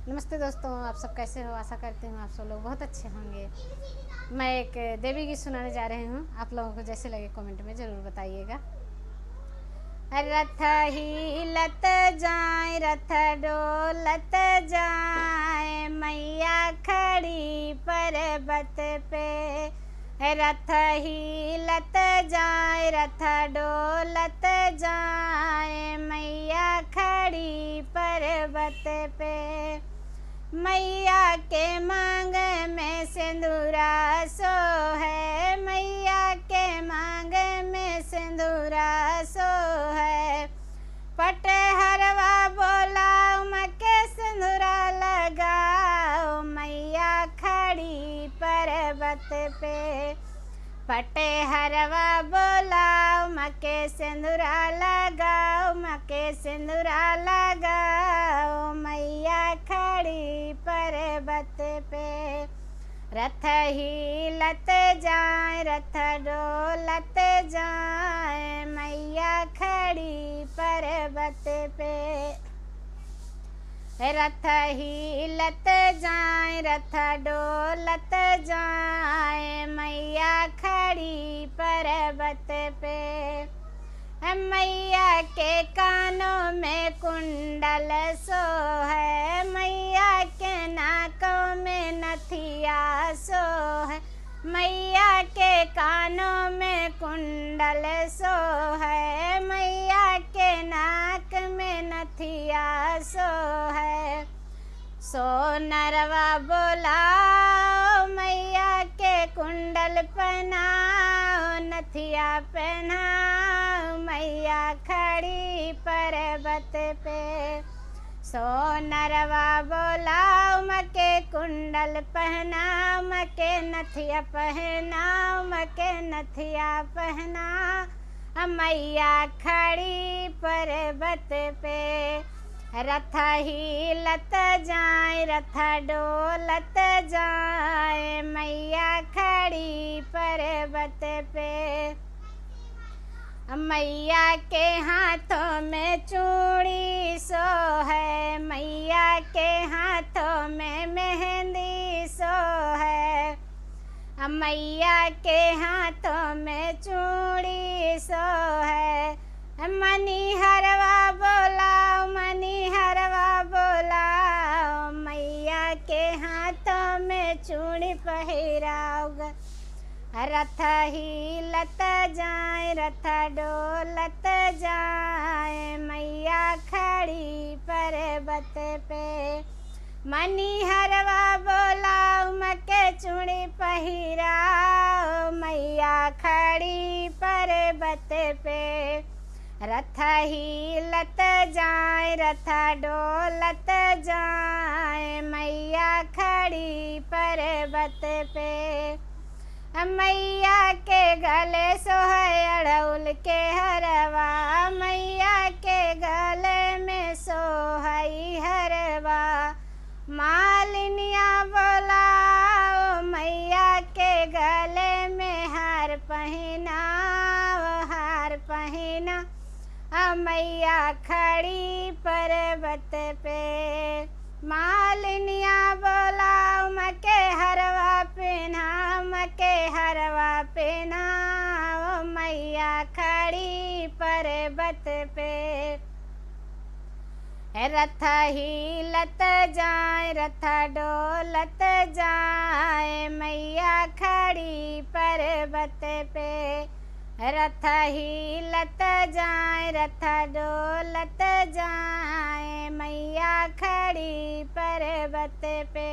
नमस्ते दोस्तों, आप सब कैसे हो। आशा करती हूँ आप सब लोग बहुत अच्छे होंगे। मैं एक देवी गीत सुनाने जा रही हूँ। आप लोगों को जैसे लगे कमेंट में ज़रूर बताइएगा। रथ हिलत जाए, रथ डोलत जाए, मैया खड़ी पर्वत पे। रथ हिलत जाए, रथ डोलत जाए, मैया खड़ी पर्वत पे। मैया के मांग में सिंदूरा सो है, मैया के मांग में सिंदूरा सो है। पटहरवा बोलाओ मके सिंदूरा लगाओ, मैया खड़ी पर्वत पे। पटहरवा बोलाओ मके सिंदूरा लगाओ, मके सिंदूरा लगाओ, मैया खड़ी पर्वत पे। रथ हिलत जाए, रथ डोलत जाए, मैया खड़ी पर्वत पे। रथ हिलत जाए, रथ डोलत जाए, मैया खड़ी पर्वत पे। मैया के कानों में कुंडल सो है, मैया के नाकों में नथिया सो है। मैया के कानों में कुंडल सो है, मैया के नाक में नथिया सो है। सोनरवा बोलाओ मैया के कुंडल पहनाओ, नथिया पहनाओ, मैया खड़ी पर्वत पे। सोनरवा बोलाओ मके कुंडल पहनाओ, मके नथिया पहनाओ, मके नथिया पहनाओ, मैया खड़ी पर्वत पे। रथ हिलत जाए, रथ डोलत जाए, मैया खड़ी पर्वत पे। मैया के हाथों में चूड़ी सो है, मैया के हाथों में मेहंदी सो है। मैया के हाथों में चूड़ी सो है। मनी हरवा बोलाओ, मनी हरवा बोलाओ, मैया के हाथों में चूड़ी पहिराओ। रथ हिलत जाए, रथ डोलत जाए, मैया खड़ी पर्वत पे। मनी हरवा बोलाओ मके चूड़ी पहिराओ, मैया खड़ी पर्वत पे। रथ हिलत जाए, रथ डोलत जाए, मैया खड़ी पर्वत पे। मैया के गले सोहे अड़उल के हरवा, मैया के गले में सोहई हरवा। मालिनिया बोलाओ मैया के गले में हार पहनाओ, हार पहना, मैया खड़ी पर्वत पे। मालिनिया बोलाओ मके हरवा पहनाओ, मके हरवा पहनाओ, मैया खड़ी पर्वत पे। रथ हिलत जाए, रथ डोलत जाए, मैया खड़ी पर्वत पे। रथ हिलत जाए, रथ डोलत जाए, मैया खड़ी पर्वत पे।